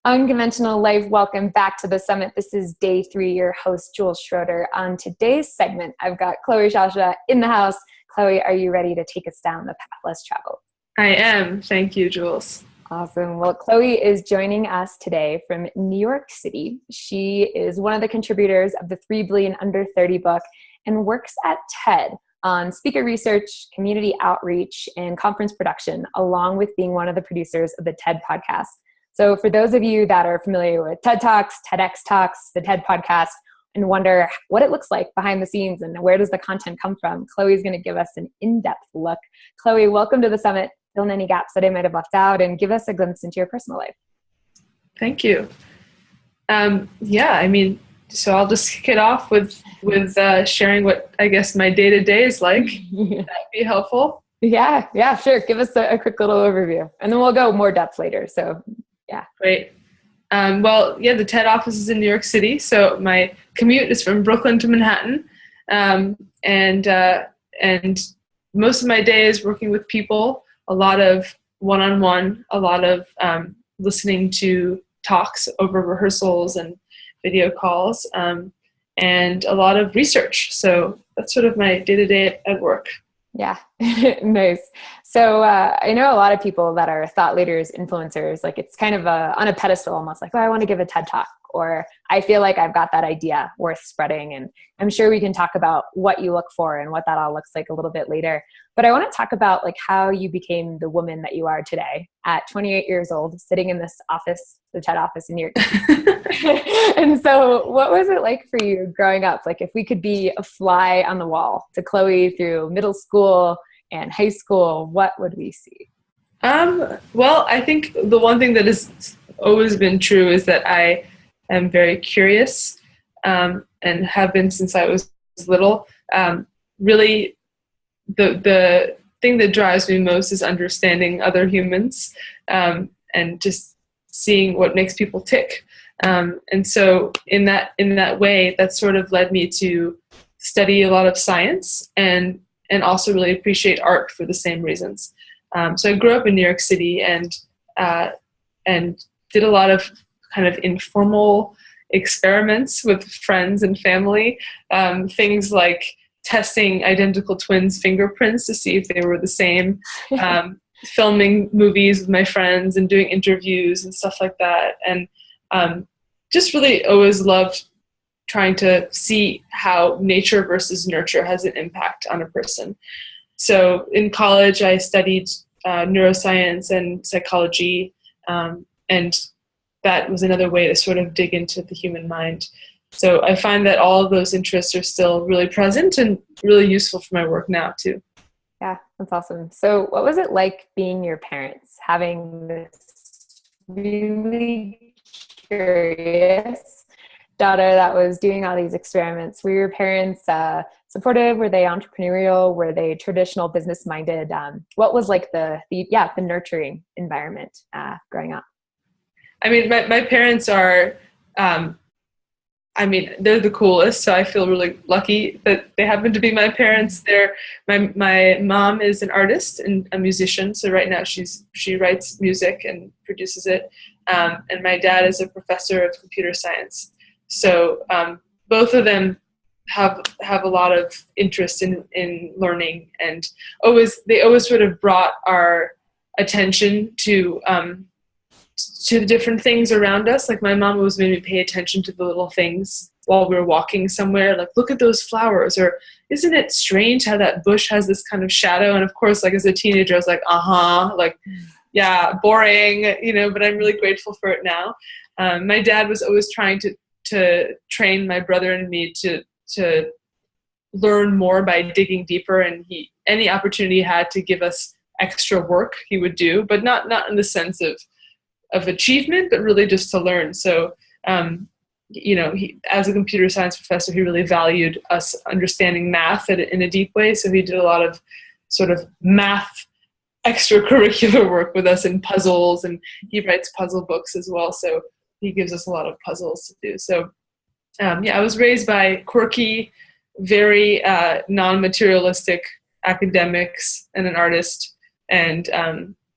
Unconventional Life, welcome back to the summit. This is day 3, your host, Jules Schroeder. On today's segment, I've got Cloe Shasha in the house. Chloe, are you ready to take us down the path less traveled? I am. Thank you, Jules. Awesome. Well, Chloe is joining us today from New York City. She is one of the contributors of the 3 Billion Under 30 book and works at TED on speaker research, community outreach, and conference production, along with being one of the producers of the TED podcast. So for those of you that are familiar with TED Talks, TEDx Talks, the TED podcast, and wonder what it looks like behind the scenes and where does the content come from, Chloe is going to give us an in-depth look. Chloe, welcome to the summit. Fill in any gaps that I might have left out and give us a glimpse into your personal life. Thank you. So I'll just kick it off with sharing what I guess my day-to-day is like. That'd be helpful. Yeah, sure. Give us a quick little overview, and then we'll go more depth later. So, yeah. Great. The TED office is in New York City, so my commute is from Brooklyn to Manhattan, and most of my day is working with people. A lot of one-on-one, a lot of listening to talks over rehearsals and video calls, and a lot of research. So that's sort of my day-to-day at work. Yeah, nice. So I know a lot of people that are thought leaders, influencers, like it's kind of on a pedestal almost, like, oh, I want to give a TED Talk, or I feel like I've got that idea worth spreading. And I'm sure we can talk about what you look for and what that all looks like a little bit later. But I want to talk about like how you became the woman that you are today at 28 years old, sitting in this office, the TED office in New York. And so what was it like for you growing up? Like if we could be a fly on the wall to Chloe through middle school and high school, what would we see? Well, I think the one thing that has always been true is that I am very curious, and have been since I was little. Really, the thing that drives me most is understanding other humans, and just seeing what makes people tick. And so in that way, that sort of led me to study a lot of science and also really appreciate art for the same reasons. So I grew up in New York City and did a lot of kind of informal experiments with friends and family, things like testing identical twins' fingerprints to see if they were the same, filming movies with my friends and doing interviews and stuff like that. And just really always loved trying to see how nature versus nurture has an impact on a person. So in college, I studied neuroscience and psychology, and that was another way to sort of dig into the human mind. So I find that all of those interests are still really present and really useful for my work now too. Yeah, that's awesome. So what was it like being your parents, having this really curious daughter that was doing all these experiments? Were your parents supportive? Were they entrepreneurial? Were they traditional business minded? What was like the nurturing environment growing up? I mean, my parents are, they're the coolest. So I feel really lucky that they happen to be my parents. My mom is an artist and a musician. So right now she writes music and produces it. And my dad is a professor of computer science. So both of them have a lot of interest in learning, and they always sort of brought our attention to the different things around us. Like my mom always made me pay attention to the little things while we were walking somewhere, like look at those flowers, or isn't it strange how that bush has this kind of shadow? And of course, like as a teenager, I was like, yeah, boring, but I'm really grateful for it now. My dad was always trying to train my brother and me to learn more by digging deeper, and any opportunity he had to give us extra work he would do, but not in the sense of achievement, but really just to learn. So, he, as a computer science professor, he really valued us understanding math in a deep way. So he did a lot of sort of math extracurricular work with us in puzzles, and he writes puzzle books as well. So he gives us a lot of puzzles to do. So, I was raised by quirky, very non-materialistic academics and an artist. And,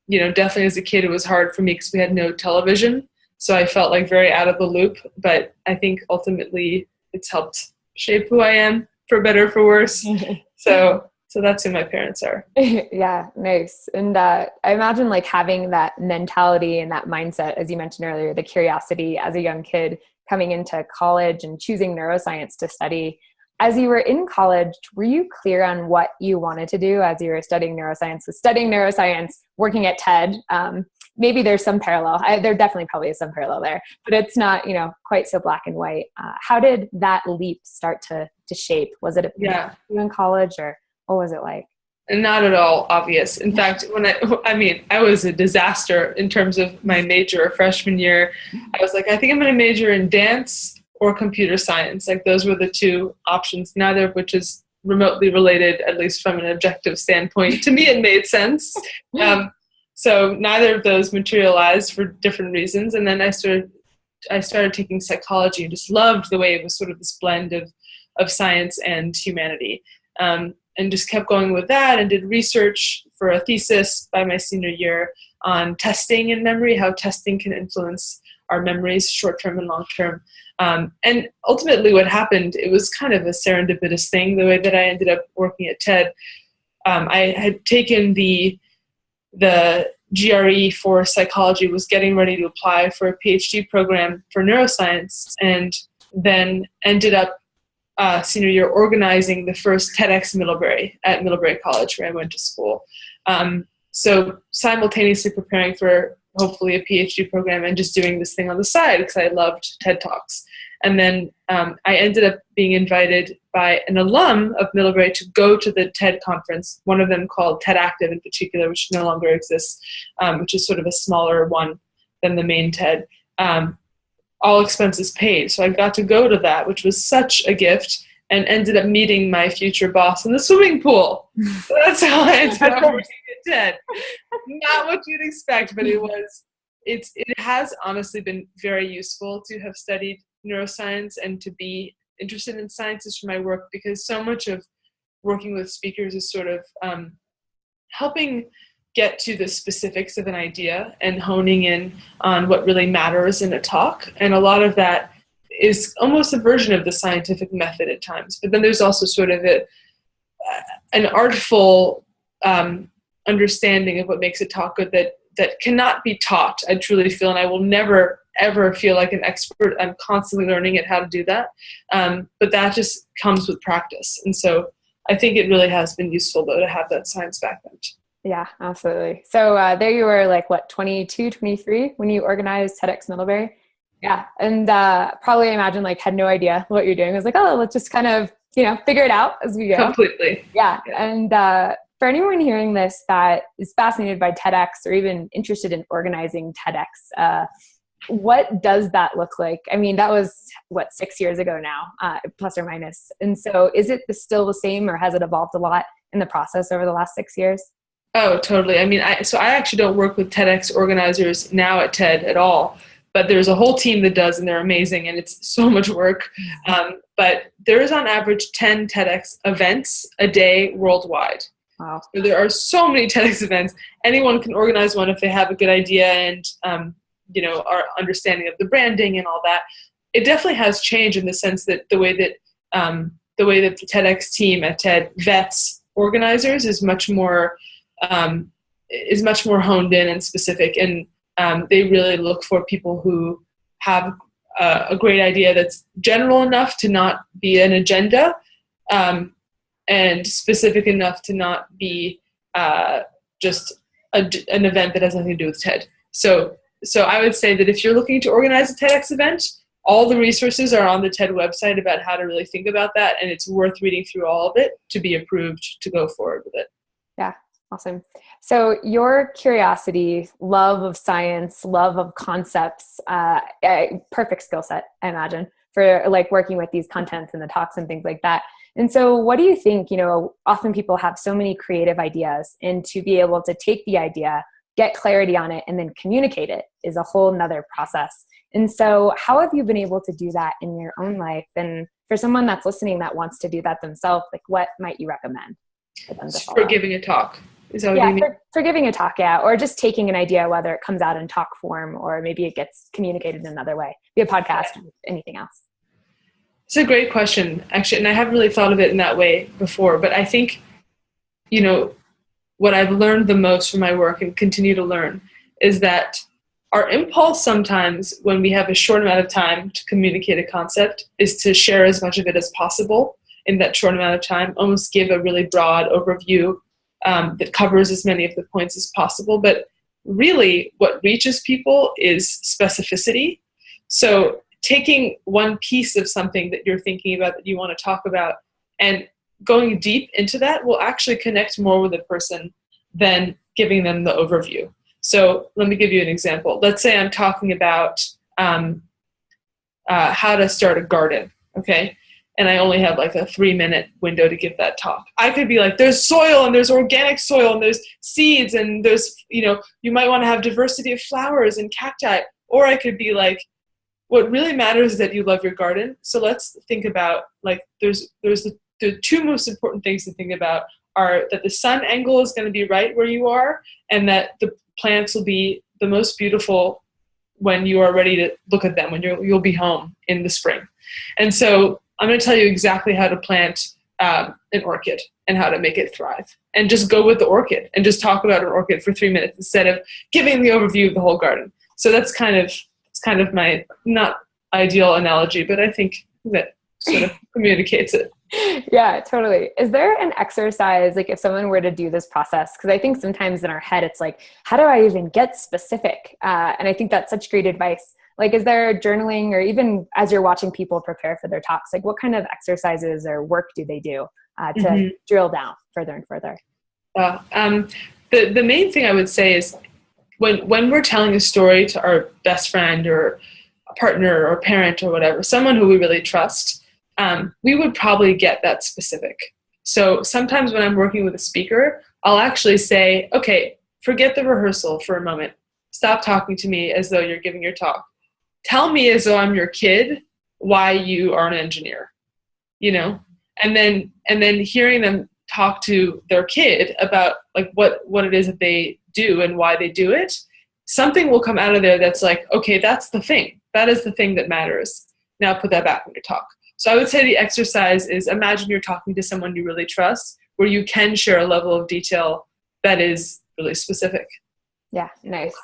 definitely as a kid, it was hard for me because we had no television. So I felt like very out of the loop, but I think ultimately it's helped shape who I am, for better, for worse. So that's who my parents are. Yeah, nice. And I imagine like having that mentality and that mindset, as you mentioned earlier, the curiosity as a young kid coming into college and choosing neuroscience to study. As you were in college, were you clear on what you wanted to do as you were studying neuroscience? So studying neuroscience, working at TED, maybe there's some parallel. There definitely probably is some parallel there, but it's not, quite so black and white. How did that leap start to shape? Was it you in college, or what was it like? And not at all obvious. In fact, I was a disaster in terms of my major freshman year. I was like, I think I'm going to major in dance or computer science. Like those were the two options, neither of which is remotely related, at least from an objective standpoint. To me, it made sense. So neither of those materialized for different reasons. And then I started taking psychology and just loved the way it was sort of this blend of science and humanity. And just kept going with that and did research for a thesis by my senior year on testing and memory, how testing can influence our memories, short-term and long-term. And ultimately what happened, it was kind of a serendipitous thing, the way that I ended up working at TED. I had taken the GRE for psychology, was getting ready to apply for a PhD program for neuroscience, and then ended up senior year organizing the first TEDx Middlebury at Middlebury College, where I went to school. So simultaneously preparing for hopefully a PhD program and just doing this thing on the side because I loved TED Talks. And then I ended up being invited by an alum of Middlebury to go to the TED conference, one of them called TED Active in particular, which no longer exists, which is sort of a smaller one than the main TED. All expenses paid. So I got to go to that, which was such a gift, and ended up meeting my future boss in the swimming pool. So that's how I ended up working at TED. Not what you'd expect, but it has honestly been very useful to have studied neuroscience and to be interested in sciences for my work, because so much of working with speakers is sort of helping get to the specifics of an idea and honing in on what really matters in a talk. And a lot of that is almost a version of the scientific method at times. But then there's also sort of an artful understanding of what makes a talk good that cannot be taught, I truly feel, and I will never, ever feel like an expert. I'm constantly learning how to do that. But that just comes with practice. And so I think it really has been useful, though, to have that science background. Yeah, absolutely. So there you were, like, 22, 23 when you organized TEDx Middlebury? Yeah. And probably, I imagine, had no idea what you're doing. I was like, oh, let's just kind of, figure it out as we go. Completely. Yeah. And for anyone hearing this that is fascinated by TEDx or even interested in organizing TEDx, what does that look like? I mean, that was 6 years ago now, plus or minus. And so is it still the same, or has it evolved a lot in the process over the last 6 years? Oh, totally. I mean, I actually don't work with TEDx organizers now at TED at all, but there's a whole team that does, and they're amazing, and it's so much work. But there is on average 10 TEDx events a day worldwide. Wow. So there are so many TEDx events. Anyone can organize one if they have a good idea and, our understanding of the branding and all that. It definitely has changed in the sense that the way that the TEDx team at TED vets organizers is much more honed in and specific, and they really look for people who have a great idea that's general enough to not be an agenda, and specific enough to not be just an event that has nothing to do with TED. So I would say that if you're looking to organize a TEDx event, all the resources are on the TED website about how to really think about that, and it's worth reading through all of it to be approved to go forward with it. Yeah. Awesome. So your curiosity, love of science, love of concepts, perfect skill set, I imagine, for working with these contents and the talks and things like that. And so what do you think, often people have so many creative ideas, and to be able to take the idea, get clarity on it, and then communicate it is a whole nother process. And so how have you been able to do that in your own life? And for someone that's listening that wants to do that themselves, what might you recommend for them to follow? For giving a talk. Is that what Yeah, you mean? for giving a talk, yeah, or just taking an idea, whether it comes out in talk form or maybe it gets communicated in another way, be a podcast, or anything else. It's a great question, actually, and I haven't really thought of it in that way before, but I think, you know, what I've learned the most from my work and continue to learn is that our impulse sometimes when we have a short amount of time to communicate a concept is to share as much of it as possible in that short amount of time, almost give a really broad overview that covers as many of the points as possible. But really what reaches people is specificity. So taking one piece of something that you're thinking about that you want to talk about and going deep into that will actually connect more with a person than giving them the overview. So let me give you an example. Let's say I'm talking about how to start a garden, okay? And I only have like a 3-minute window to give that talk. I could be like, there's soil and there's organic soil and there's seeds and there's, you might want to have diversity of flowers and cacti. Or I could be like, what really matters is that you love your garden. So let's think about like, there's the two most important things to think about are that the sun angle is going to be right where you are and that the plants will be the most beautiful when you are ready to look at them, when you'll be home in the spring. And so I'm going to tell you exactly how to plant an orchid and how to make it thrive. And just go with the orchid and just talk about an orchid for 3 minutes instead of giving the overview of the whole garden. So that's kind of my not ideal analogy, but I think that sort of communicates it. Yeah, totally. Is there an exercise, like if someone were to do this process, because I think sometimes in our head, it's like, how do I even get specific? And I think that's such great advice. Like, is there journaling or even as you're watching people prepare for their talks, like what kind of exercises or work do they do to drill down further and further? The main thing I would say is when we're telling a story to our best friend or a partner or parent or whatever, someone who we really trust, we would probably get that specific. So sometimes when I'm working with a speaker, I'll actually say, okay, forget the rehearsal for a moment. Stop talking to me as though you're giving your talk. Tell me as though I'm your kid why you are an engineer, and then hearing them talk to their kid about like what it is that they do and why they do it, something will come out of there that's like, okay, that's the thing. That is the thing that matters. Now put that back in your talk. So I would say the exercise is imagine you're talking to someone you really trust where you can share a level of detail that is really specific. Yeah, nice.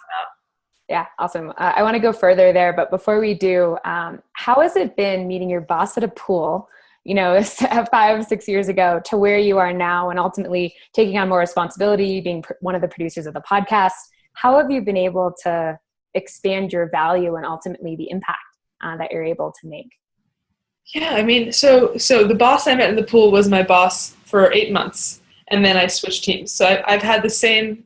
Yeah, awesome. I want to go further there, but before we do, how has it been meeting your boss at a pool, 5-6 years ago to where you are now and ultimately taking on more responsibility, being one of the producers of the podcast? How have you been able to expand your value and ultimately the impact that you're able to make? Yeah, I mean, so the boss I met in the pool was my boss for 8 months, and then I switched teams. So I've had the same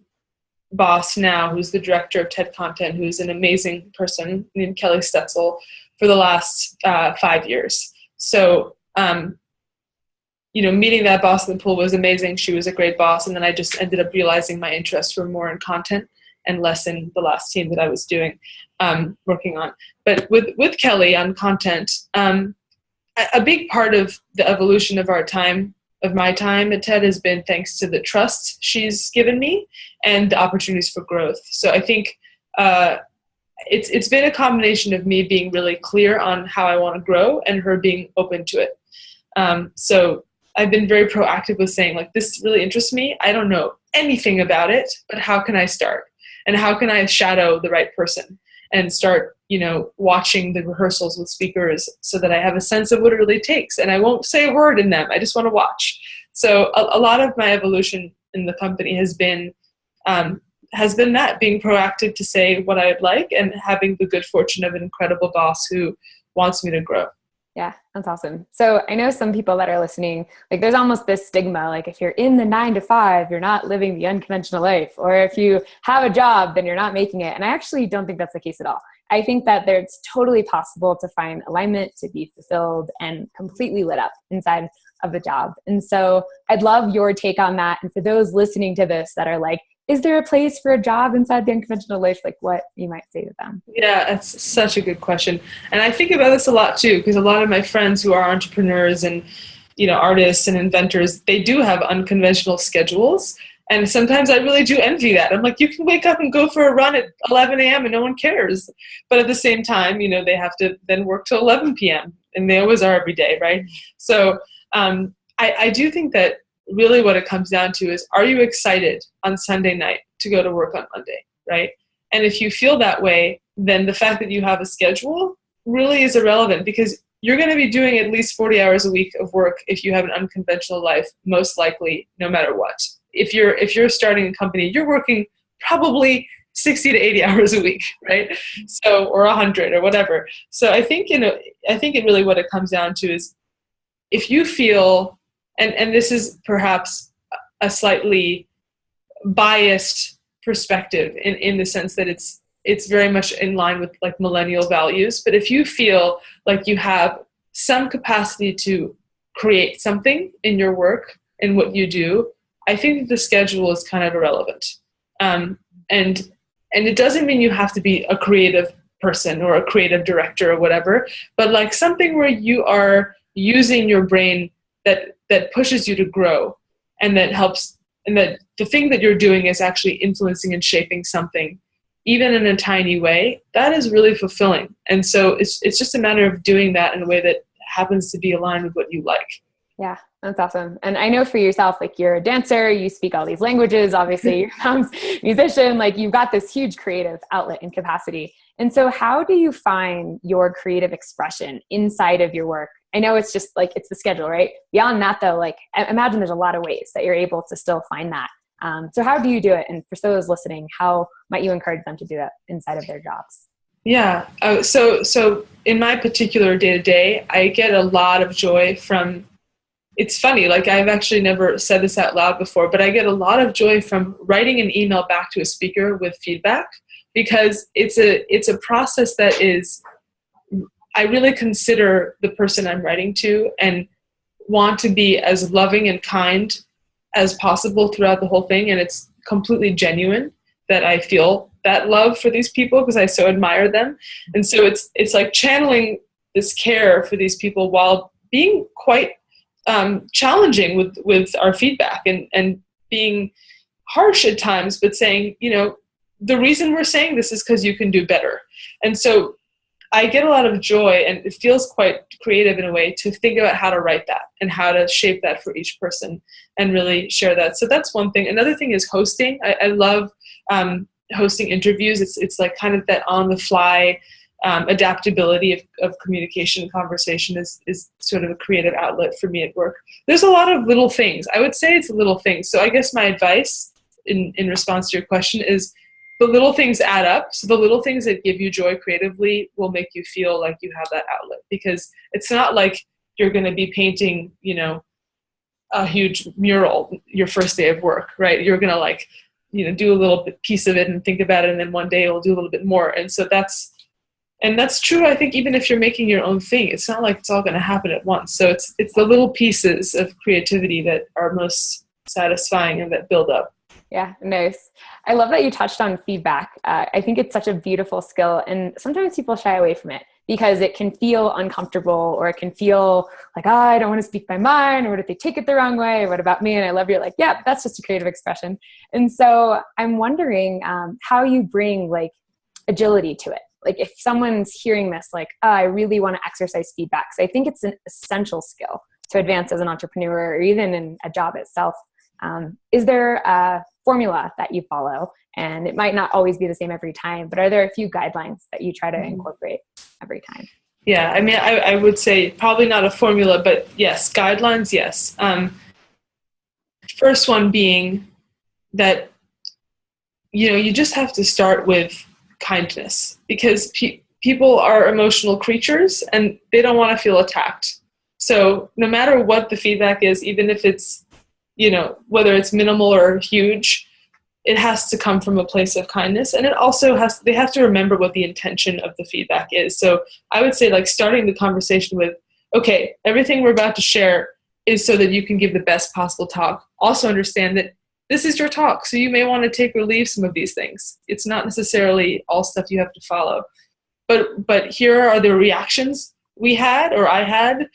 boss now, who's the director of TED Content, who's an amazing person named Kelly Stetzel, for the last 5 years. So, meeting that boss in the pool was amazing. She was a great boss, and then I just ended up realizing my interests were more in content and less in the last team that I was working on. But with Kelly on content, a big part of the evolution of my time at TED has been thanks to the trust she's given me and the opportunities for growth. So I think it's been a combination of me being really clear on how I want to grow and her being open to it. So I've been very proactive with saying, like, this really interests me. I don't know anything about it, but how can I start? And how can I shadow the right person and start, watching the rehearsals with speakers so that I have a sense of what it really takes. And I won't say a word in them. I just want to watch. So a lot of my evolution in the company has been that, being proactive to say what I'd like and having the good fortune of an incredible boss who wants me to grow. Yeah, that's awesome. So I know some people that are listening, like there's almost this stigma, like if you're in the 9 to 5, you're not living the unconventional life, or if you have a job, then you're not making it. And I actually don't think that's the case at all. I think that it's totally possible to find alignment, to be fulfilled and completely lit up inside of a job. And so I'd love your take on that. And for those listening to this that are like, is there a place for a job inside the unconventional life? Like what you might say to them? Yeah, that's such a good question. And I think about this a lot too, because a lot of my friends who are entrepreneurs and, artists and inventors, they do have unconventional schedules. And sometimes I really do envy that. I'm like, you can wake up and go for a run at 11 a.m. and no one cares. But at the same time, you know, they have to then work till 11 p.m. and they always are every day, right? So I do think that really what it comes down to is, are you excited on Sunday night to go to work on Monday, right? And if you feel that way, then the fact that you have a schedule really is irrelevant, because you're going to be doing at least 40 hours a week of work if you have an unconventional life, most likely, no matter what. If you're starting a company, you're working probably 60 to 80 hours a week, right? So, or 100 or whatever. So I think, you know, I think it really what it comes down to is, if you feel, and this is perhaps a slightly biased perspective in the sense that it's very much in line with like millennial values, but if you feel like you have some capacity to create something in your work and what you do, I think that the schedule is kind of irrelevant. And it doesn't mean you have to be a creative person or a creative director or whatever, but like something where you are using your brain that pushes you to grow, and that helps, and that the thing that you're doing is actually influencing and shaping something, even in a tiny way, that is really fulfilling. And so it's just a matter of doing that in a way that happens to be aligned with what you like. Yeah, that's awesome. And I know for yourself, like you're a dancer, you speak all these languages, obviously your mom's a musician, like you've got this huge creative outlet and capacity. And so how do you find your creative expression inside of your work? I know it's just like, it's the schedule, right? Beyond that though, like I imagine there's a lot of ways that you're able to still find that. So how do you do it? And for those listening, how might you encourage them to do that inside of their jobs? Yeah. So in my particular day-to-day, I get a lot of joy from, it's funny, like I've actually never said this out loud before, but I get a lot of joy from writing an email back to a speaker with feedback, because it's a process that is, I really consider the person I'm writing to and want to be as loving and kind as possible throughout the whole thing. And it's completely genuine that I feel that love for these people because I so admire them. And so it's like channeling this care for these people while being quite challenging with our feedback and being harsh at times, but saying, you know, the reason we're saying this is because you can do better. And so I get a lot of joy, and it feels quite creative in a way to think about how to write that and how to shape that for each person and really share that. So that's one thing. Another thing is hosting. I love hosting interviews. It's like kind of that on the fly adaptability of communication and conversation is sort of a creative outlet for me at work. There's a lot of little things. I would say it's little things. So I guess my advice in response to your question is, the little things add up. So the little things that give you joy creatively will make you feel like you have that outlet, because it's not like you're going to be painting, you know, a huge mural your first day of work, right? You're going to like, you know, do a little bit piece of it and think about it. And then one day you'll do a little bit more. And so that's true. I think even if you're making your own thing, it's not like it's all going to happen at once. So it's the little pieces of creativity that are most satisfying and that build up. Yeah, nice. I love that you touched on feedback. I think it's such a beautiful skill, and sometimes people shy away from it because it can feel uncomfortable, or it can feel like, oh, I don't want to speak my mind, or what if they take it the wrong way, or what about me? And I love you're like, yeah, that's just a creative expression. And so I'm wondering how you bring like agility to it. Like if someone's hearing this, like, oh, I really want to exercise feedback. So I think it's an essential skill to advance as an entrepreneur or even in a job itself. Is there a formula that you follow? And it might not always be the same every time, but are there a few guidelines that you try to incorporate every time? Yeah, I mean, I would say probably not a formula, but yes, guidelines, yes. First one being that, you know, you just have to start with kindness, because people are emotional creatures and they don't want to feel attacked. So no matter what the feedback is, even if it's, you know, whether it's minimal or huge, it has to come from a place of kindness. And it also they have to remember what the intention of the feedback is. So I would say like starting the conversation with, okay, everything we're about to share is so that you can give the best possible talk. Also understand that this is your talk, so you may want to take or leave some of these things. It's not necessarily all stuff you have to follow. But here are the reactions we had, or I had,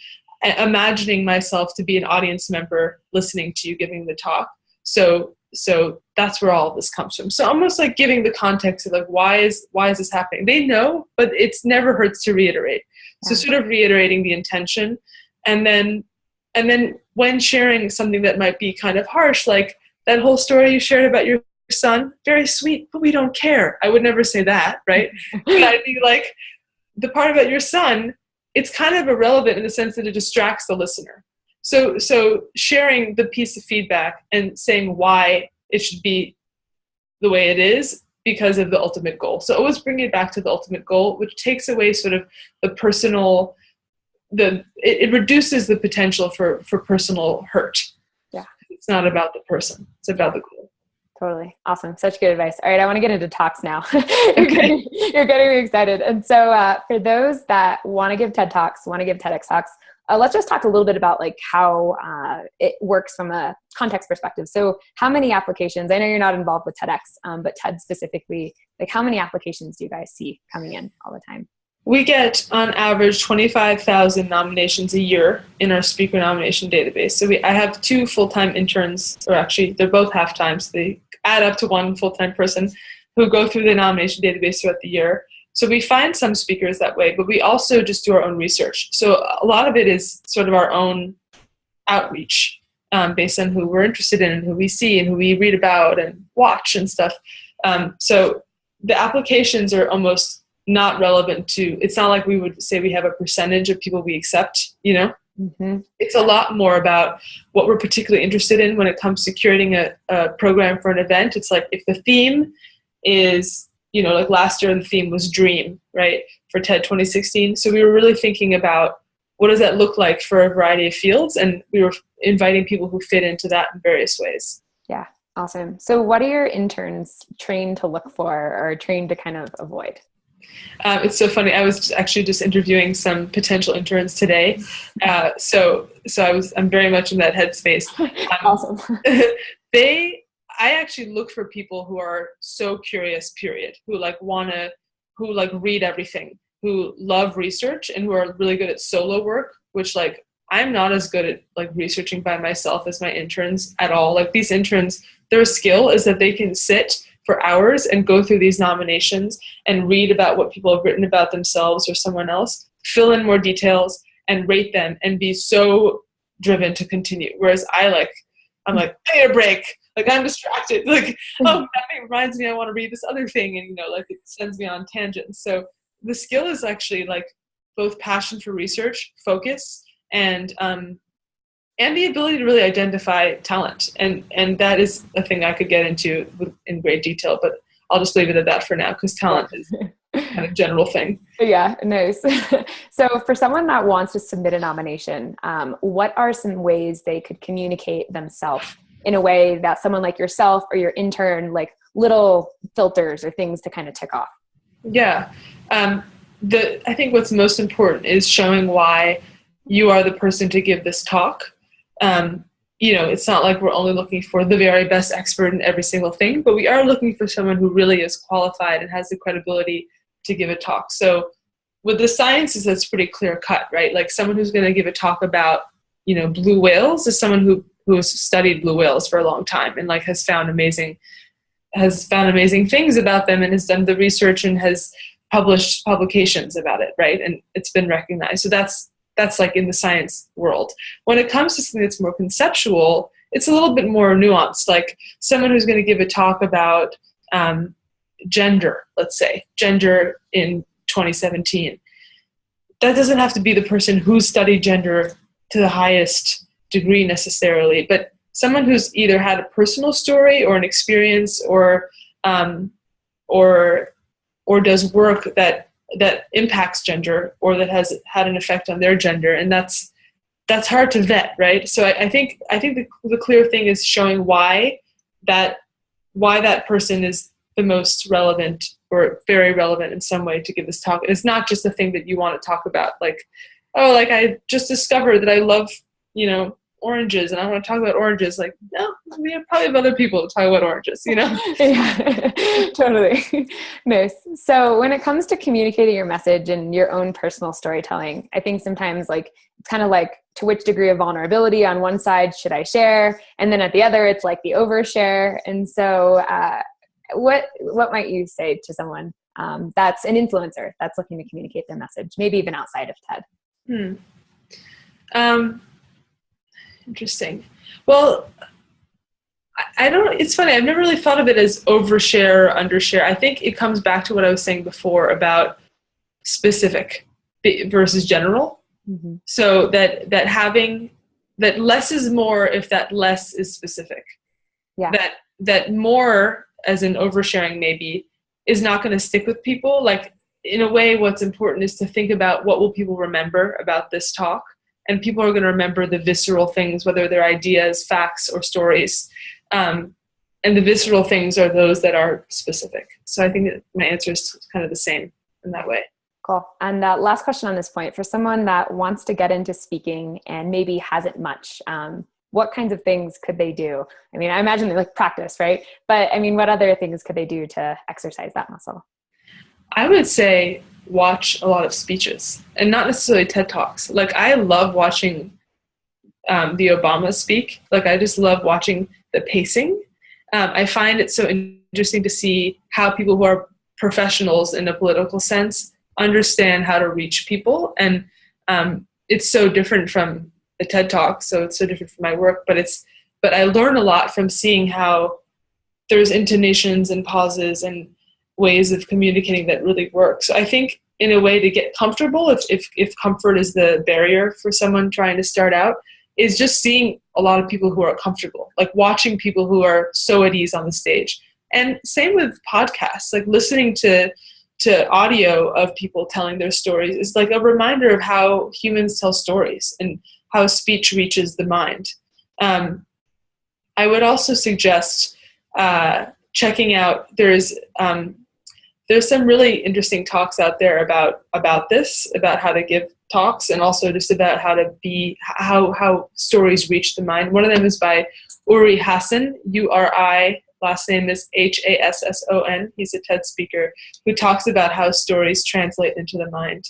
imagining myself to be an audience member listening to you giving the talk. So so that's where all of this comes from. So almost like giving the context of like, why is this happening? They know, but it's never hurts to reiterate. So sort of reiterating the intention. And then when sharing something that might be kind of harsh, like that whole story you shared about your son, very sweet, but we don't care. I would never say that, right? But I'd be like, the part about your son, it's kind of irrelevant in the sense that it distracts the listener. So sharing the piece of feedback and saying why it should be the way it is because of the ultimate goal. So always bring it back to the ultimate goal, which takes away sort of the personal, it reduces the potential for personal hurt. Yeah. It's not about the person. It's about the goal. Totally. Awesome. Such good advice. All right. I want to get into talks now. Okay. You're getting me excited. And so for those that want to give TED Talks, want to give TEDx Talks, let's just talk a little bit about like how it works from a context perspective. So how many applications, I know you're not involved with TEDx, but TED specifically, like how many applications do you guys see coming in all the time? We get on average 25,000 nominations a year in our speaker nomination database. So I have 2 full-time interns, or actually they're both half-time, so they add up to 1 full-time person who go through the nomination database throughout the year. So we find some speakers that way, but we also just do our own research. So a lot of it is sort of our own outreach based on who we're interested in and who we see and who we read about and watch and stuff. So the applications are almost not relevant to, it's not like we would say we have a percentage of people we accept, you know? Mm-hmm. It's a lot more about what we're particularly interested in when it comes to curating a program for an event. It's like if the theme is, you know, like last year the theme was dream, right, for TED 2016. So we were really thinking about what does that look like for a variety of fields, and we were inviting people who fit into that in various ways. Yeah, awesome. So what are your interns trained to look for or trained to kind of avoid? It's so funny. I was actually just interviewing some potential interns today. I'm very much in that headspace. Awesome. I actually look for people who are so curious, period, who read everything, who love research and who are really good at solo work, which like I'm not as good at like researching by myself as my interns at all. Like these interns, their skill is that they can sit for hours and go through these nominations and read about what people have written about themselves or someone else, fill in more details and rate them and be so driven to continue. Whereas I'm like, I need a break. Like I'm distracted. Like, oh, that reminds me I want to read this other thing. And, you know, like it sends me on tangents. So the skill is actually like both passion for research, focus, and the ability to really identify talent. And that is a thing I could get into in great detail, but I'll just leave it at that for now because talent is kind of general thing. Yeah, nice. So for someone that wants to submit a nomination, what are some ways they could communicate themselves in a way that someone like yourself or your intern, like little filters or things to kind of tick off? Yeah. I think what's most important is showing why you are the person to give this talk. You know, it's not like we're only looking for the very best expert in every single thing, but we are looking for someone who really is qualified and has the credibility to give a talk. So with the sciences, that's pretty clear cut, right? Like someone who's going to give a talk about, you know, blue whales is someone who has studied blue whales for a long time and like has found amazing things about them and has done the research and has published publications about it, right? And it's been recognized. So that's like in the science world. When it comes to something that's more conceptual, it's a little bit more nuanced. Like someone who's going to give a talk about gender, let's say, gender in 2017. That doesn't have to be the person who studied gender to the highest degree necessarily, but someone who's either had a personal story or an experience or does work that impacts gender or that has had an effect on their gender, and that's hard to vet, right? So I think the clear thing is showing why that person is the most relevant or very relevant in some way to give this talk. And it's not just the thing that you want to talk about, like, oh, like I just discovered that I love, you know, oranges and I want to talk about oranges. Like, no, we probably have other people to talk about oranges, you know? Yeah, totally. Nice. So when it comes to communicating your message and your own personal storytelling, I think sometimes like, it's kind of like to which degree of vulnerability on one side should I share? And then at the other, it's like the overshare. And so what might you say to someone that's an influencer that's looking to communicate their message, maybe even outside of TED? Interesting. Well, it's funny. I've never really thought of it as overshare or undershare. I think it comes back to what I was saying before about specific versus general. Mm-hmm. So that having that less is more if that less is specific. Yeah. That more, as in oversharing maybe, is not going to stick with people. Like, in a way, what's important is to think about what will people remember about this talk. And people are going to remember the visceral things, whether they're ideas, facts, or stories. And the visceral things are those that are specific. So I think that my answer is kind of the same in that way. Cool. And last question on this point, for someone that wants to get into speaking and maybe hasn't much, what kinds of things could they do? I mean, I imagine they like practice, right? But I mean, what other things could they do to exercise that muscle? I would say watch a lot of speeches, and not necessarily TED Talks. Like, I love watching the Obama speak. Like, I just love watching the pacing. I find it so interesting to see how people who are professionals in a political sense understand how to reach people. And it's so different from the TED Talk, so it's so different from my work, but I learn a lot from seeing how there's intonations and pauses and ways of communicating that really work. So I think, in a way, to get comfortable, if comfort is the barrier for someone trying to start out, is just seeing a lot of people who are comfortable, like watching people who are so at ease on the stage. And same with podcasts, like listening to audio of people telling their stories is like a reminder of how humans tell stories and how speech reaches the mind. I would also suggest checking out, there's some really interesting talks out there about this, about how to give talks, and also just about how stories reach the mind. One of them is by Uri Hasson, Uri, last name is Hasson. He's a TED speaker who talks about how stories translate into the mind.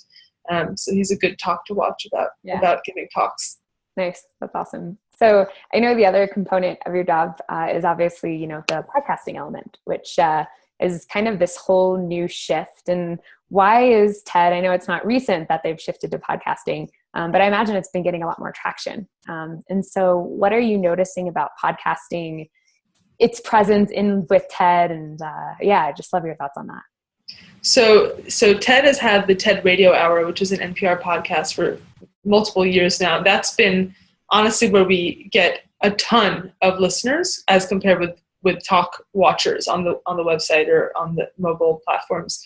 So he's a good talk to watch about giving talks. Nice. That's awesome. So I know the other component of your job is obviously, the podcasting element, which is kind of this whole new shift. And why is TED, I know it's not recent that they've shifted to podcasting, but I imagine it's been getting a lot more traction. And so what are you noticing about podcasting, its presence with TED? And I just love your thoughts on that. So TED has had the TED Radio Hour, which is an NPR podcast, for multiple years now. That's been honestly where we get a ton of listeners as compared with talk watchers on the website or on the mobile platforms.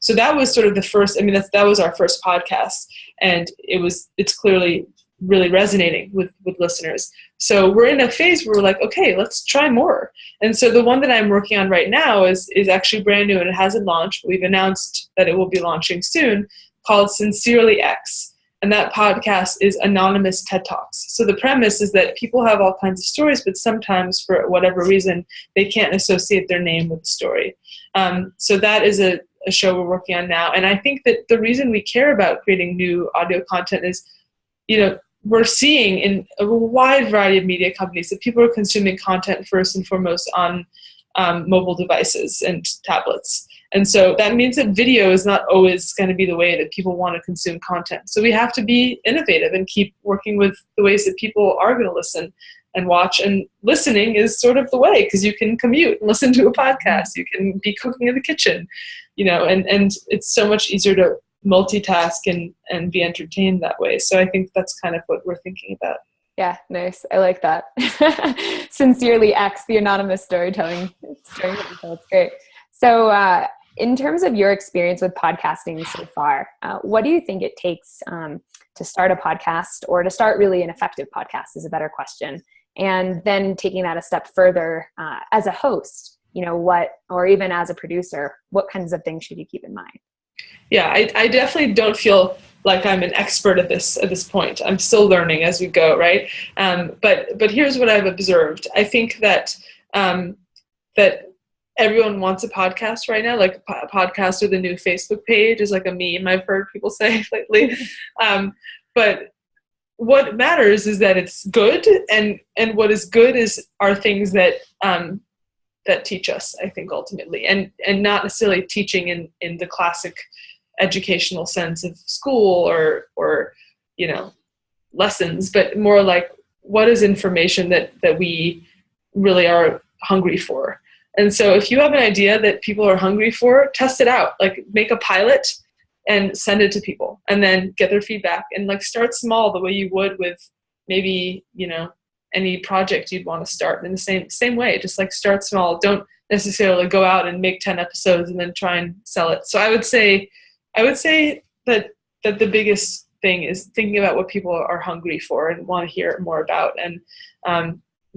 So that was sort of the first, that was our first podcast, and it's clearly really resonating with listeners. So we're in a phase where we're like, okay, let's try more. And so the one that I'm working on right now is actually brand new, and it hasn't launched. We've announced that it will be launching soon, called Sincerely X. And that podcast is anonymous TED Talks. So the premise is that people have all kinds of stories, but sometimes for whatever reason, they can't associate their name with the story. So that is a show we're working on now. And I think that the reason we care about creating new audio content is, we're seeing in a wide variety of media companies that people are consuming content first and foremost on mobile devices and tablets. And so that means that video is not always going to be the way that people want to consume content. So we have to be innovative and keep working with the ways that people are going to listen and watch. And listening is sort of the way, because you can commute and listen to a podcast. You can be cooking in the kitchen, and it's so much easier to multitask and be entertained that way. So I think that's kind of what we're thinking about. Yeah, nice. I like that. Sincerely X, the anonymous storytelling. It's great. So in terms of your experience with podcasting so far, what do you think it takes to start a podcast, or to start really an effective podcast is a better question. And then taking that a step further as a host, or even as a producer, what kinds of things should you keep in mind? Yeah, I definitely don't feel like I'm an expert at this point. I'm still learning as we go, right? But here's what I've observed. I think that that everyone wants a podcast right now. Like a podcast or the new Facebook page is like a meme I've heard people say lately. But what matters is that it's good, and what is good are things that that teach us, I think, ultimately, and not necessarily teaching in the classic educational sense of school or lessons, but more like what is information that we really are hungry for. And so if you have an idea that people are hungry for, test it out. Like make a pilot and send it to people, and then get their feedback, and like start small the way you would with maybe, any project you'd want to start in the same way. Just like start small. Don't necessarily go out and make 10 episodes and then try and sell it. So I would say that the biggest thing is thinking about what people are hungry for and want to hear more about, and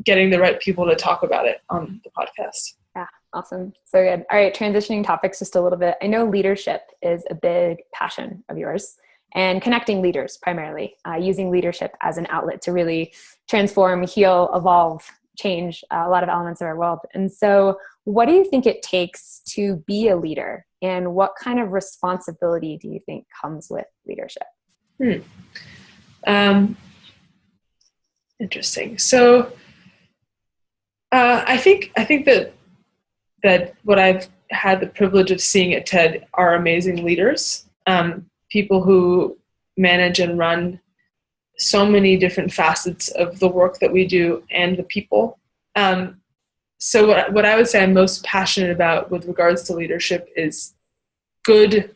getting the right people to talk about it on the podcast. Yeah, awesome. So good. All right, transitioning topics just a little bit. I know leadership is a big passion of yours, and connecting leaders primarily, using leadership as an outlet to really transform, heal, evolve, change a lot of elements of our world. And so what do you think it takes to be a leader, and what kind of responsibility do you think comes with leadership? Interesting. So I think that what I've had the privilege of seeing at TED are amazing leaders, people who manage and run so many different facets of the work that we do and the people. So what I would say I'm most passionate about with regards to leadership is good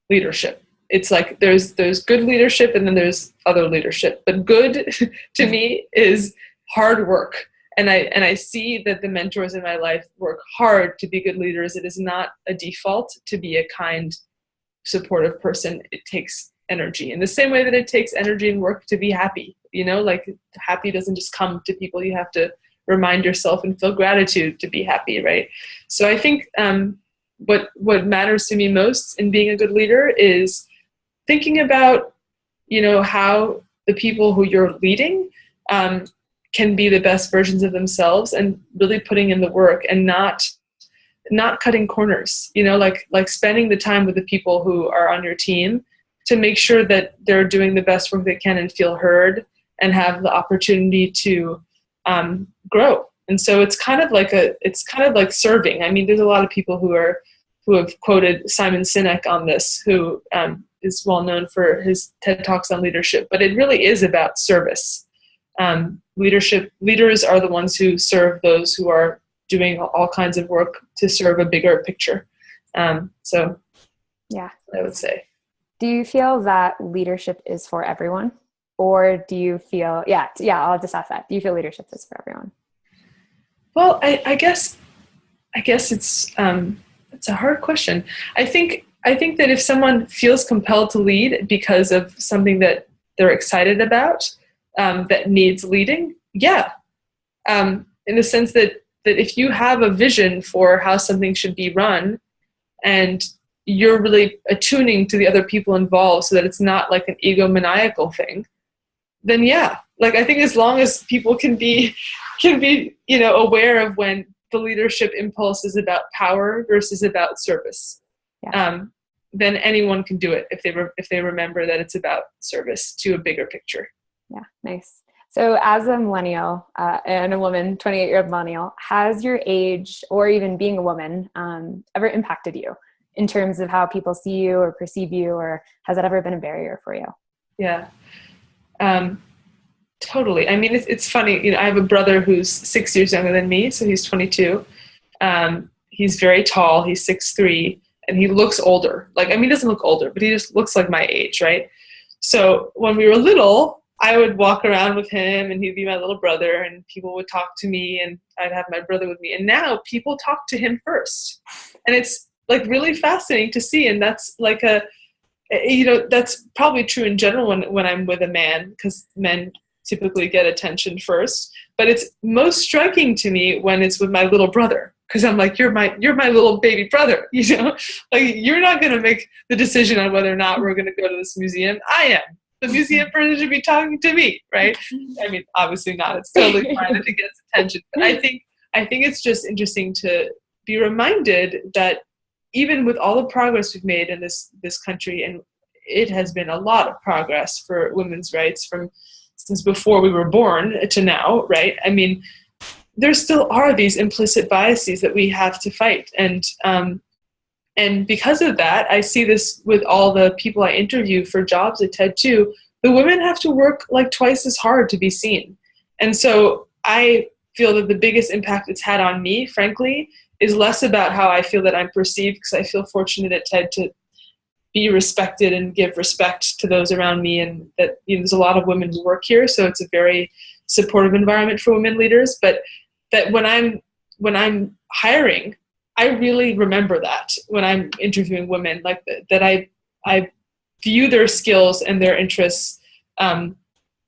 leadership. It's like there's good leadership and then there's other leadership. But good to me is hard work. And I see that the mentors in my life work hard to be good leaders. It is not a default to be a kind, supportive person. It takes energy in the same way that it takes energy and work to be happy. Like happy doesn't just come to people. You have to remind yourself and feel gratitude to be happy, right? So I think what matters to me most in being a good leader is thinking about, how the people who you're leading can be the best versions of themselves, and really putting in the work and not cutting corners, like spending the time with the people who are on your team to make sure that they're doing the best work they can and feel heard and have the opportunity to grow. And so it's kind of like serving. I mean, there's a lot of people who have quoted Simon Sinek on this, who is well known for his TED Talks on leadership, but it really is about service. Leaders are the ones who serve those who are doing all kinds of work to serve a bigger picture. So yeah, I would say. Do you feel that leadership is for everyone? Or do you feel, I'll just ask that. Do you feel leadership is for everyone? Well, I guess it's a hard question. I think that if someone feels compelled to lead because of something that they're excited about, that needs leading, in the sense that if you have a vision for how something should be run, and you're really attuning to the other people involved so that it's not like an egomaniacal thing, then like I think as long as people can be aware of when the leadership impulse is about power versus about service, then anyone can do it if they remember that it's about service to a bigger picture. Yeah, nice. So as a millennial and a woman, 28-year-old millennial, has your age or even being a woman ever impacted you in terms of how people see you or perceive you, or has that ever been a barrier for you? Yeah, totally. I mean, it's funny. I have a brother who's 6 years younger than me, so he's 22. He's very tall. He's 6'3", and he looks older. He doesn't look older, but he just looks like my age, right? So when we were little, I would walk around with him and he'd be my little brother, and people would talk to me and I'd have my brother with me. And now people talk to him first. And it's like really fascinating to see. And that's like that's probably true in general when I'm with a man, because men typically get attention first. But it's most striking to me when it's with my little brother, because I'm like, you're my little baby brother, you know, like you're not going to make the decision on whether or not we're going to go to this museum. I am. The museum person should be talking to me, right? I mean, obviously not. It's totally fine if it gets attention. But I think it's just interesting to be reminded that even with all the progress we've made in this country, and it has been a lot of progress for women's rights since before we were born to now, right? I mean, there still are these implicit biases that we have to fight. And because of that, I see this with all the people I interview for jobs at TED too. The women have to work like twice as hard to be seen. And so I feel that the biggest impact it's had on me, frankly, is less about how I feel that I'm perceived, because I feel fortunate at TED to be respected and give respect to those around me, and that, you know, there's a lot of women who work here, so it's a very supportive environment for women leaders. But that when I'm hiring, I really remember that when I'm interviewing women, like that I view their skills and their interests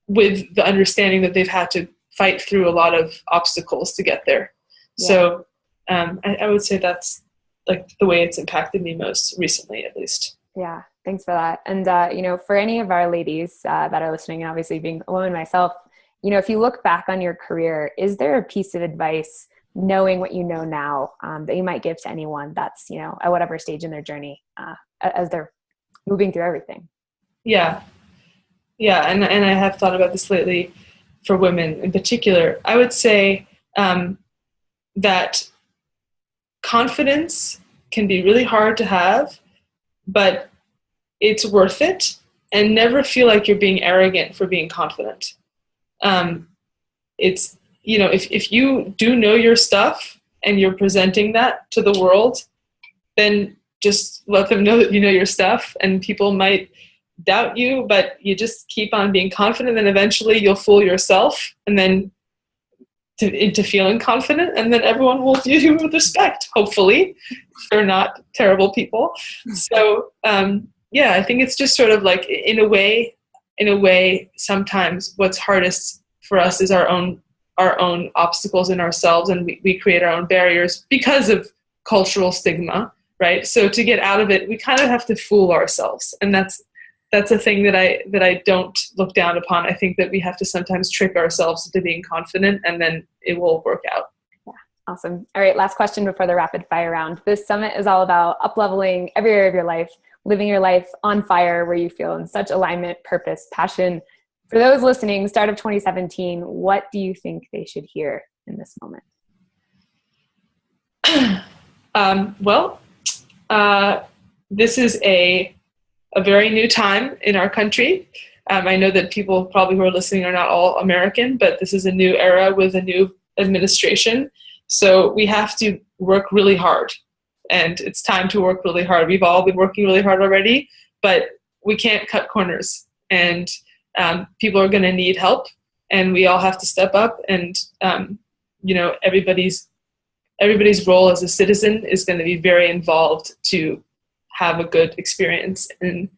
with the understanding that they've had to fight through a lot of obstacles to get there. Yeah. So I would say that's like the way it's impacted me most recently, at least. Yeah, thanks for that. And, you know, for any of our ladies that are listening, and obviously being a woman myself, you know, if you look back on your career, is there a piece of advice, knowing what you know now, that you might give to anyone that's, you know, at whatever stage in their journey as they're moving through everything? Yeah. Yeah. And I have thought about this lately for women in particular. I would say that confidence can be really hard to have, but it's worth it, and never feel like you're being arrogant for being confident. It's, you know, if you do know your stuff and you're presenting that to the world, then just let them know that you know your stuff, and people might doubt you, but you just keep on being confident, and eventually you'll fool yourself, and then into feeling confident, and then everyone will view you with respect, hopefully. They're not terrible people. So, yeah, I think it's just sort of like, in a way, sometimes what's hardest for us is our own obstacles in ourselves, and we create our own barriers because of cultural stigma, right? So to get out of it, we kind of have to fool ourselves, and that's a thing that I don't look down upon. I think that we have to sometimes trick ourselves into being confident, and then it will work out. Yeah, awesome. All right, last question before the rapid fire round. This summit is all about up-leveling every area of your life, living your life on fire, where you feel in such alignment, purpose, passion. For those listening, start of 2017, what do you think they should hear in this moment? This is a very new time in our country. I know that people probably who are listening are not all American, but this is a new era with a new administration. So we have to work really hard, and it's time to work really hard. We've all been working really hard already, but we can't cut corners, and people are going to need help, and we all have to step up. And you know, everybody's role as a citizen is going to be very involved to have a good experience in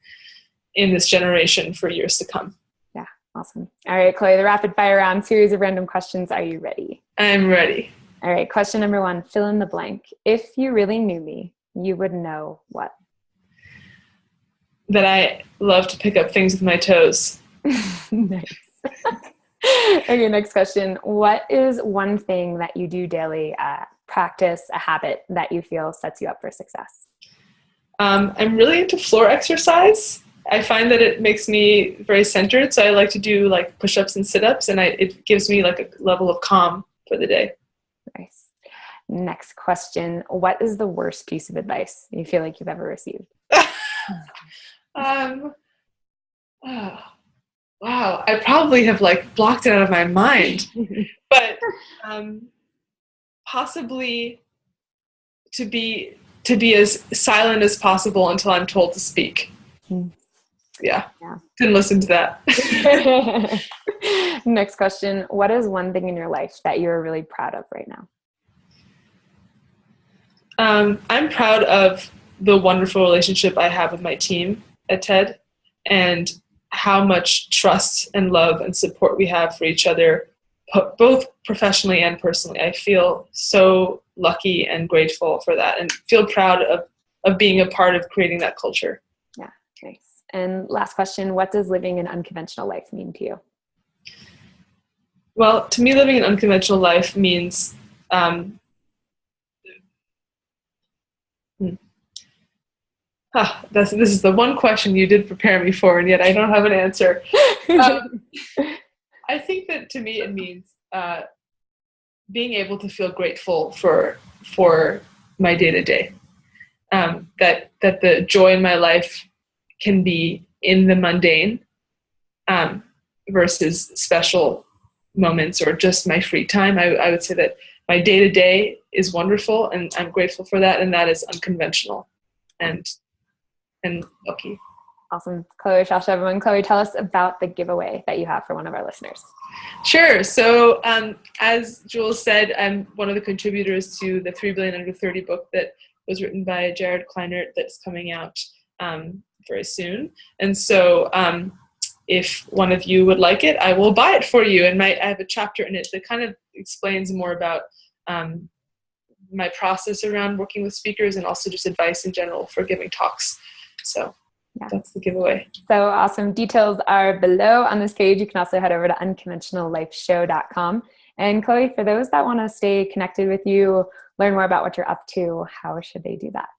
this generation for years to come. Yeah, awesome. All right, Chloe, the rapid fire round, series of random questions. Are you ready? I'm ready. All right, question number 1, fill in the blank. If you really knew me, you would know what? That I love to pick up things with my toes. Nice. Okay, next question. What is one thing that you do daily, practice, a habit that you feel sets you up for success? I'm really into floor exercise. I find that it makes me very centered. So I like to do like push-ups and sit-ups, and it gives me like a level of calm for the day. Nice. Next question. What is the worst piece of advice you feel like you've ever received? Wow. I probably have like blocked it out of my mind, but possibly to be as silent as possible until I'm told to speak. Yeah. Didn't listen to that. Next question. What is one thing in your life that you're really proud of right now? I'm proud of the wonderful relationship I have with my team at TED, and how much trust and love and support we have for each other both professionally and personally. I feel so lucky and grateful for that, and feel proud of being a part of creating that culture. Yeah, nice. And last question, what does living an unconventional life mean to you? Well, to me, living an unconventional life means this is the one question you did prepare me for, and yet I don't have an answer. I think that to me it means being able to feel grateful for my day-to-day. That the joy in my life can be in the mundane versus special moments or just my free time. I would say that my day-to-day is wonderful, and I'm grateful for that, and that is unconventional and lucky. Awesome. Cloe Shasha, everyone. Cloe, tell us about the giveaway that you have for one of our listeners. Sure. So as Jules said, I'm one of the contributors to the 3 Billion Under 30 book that was written by Jared Kleinert that's coming out very soon. And so if one of you would like it, I will buy it for you. And I have a chapter in it that kind of explains more about my process around working with speakers, and also just advice in general for giving talks. So yeah, that's the giveaway. So awesome. Details are below on this page. You can also head over to unconventionallifeshow.com. And Cloe, for those that want to stay connected with you, learn more about what you're up to, how should they do that?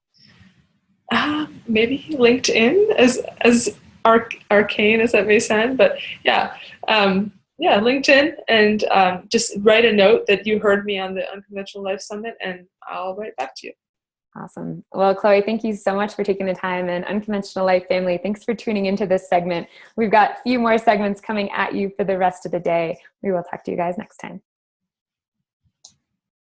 Maybe LinkedIn, as arcane as that may sound, but yeah, LinkedIn, and just write a note that you heard me on the Unconventional Life Summit, and I'll write back to you. Awesome. Well, Cloe, thank you so much for taking the time, and Unconventional Life family, thanks for tuning into this segment. We've got a few more segments coming at you for the rest of the day. We will talk to you guys next time.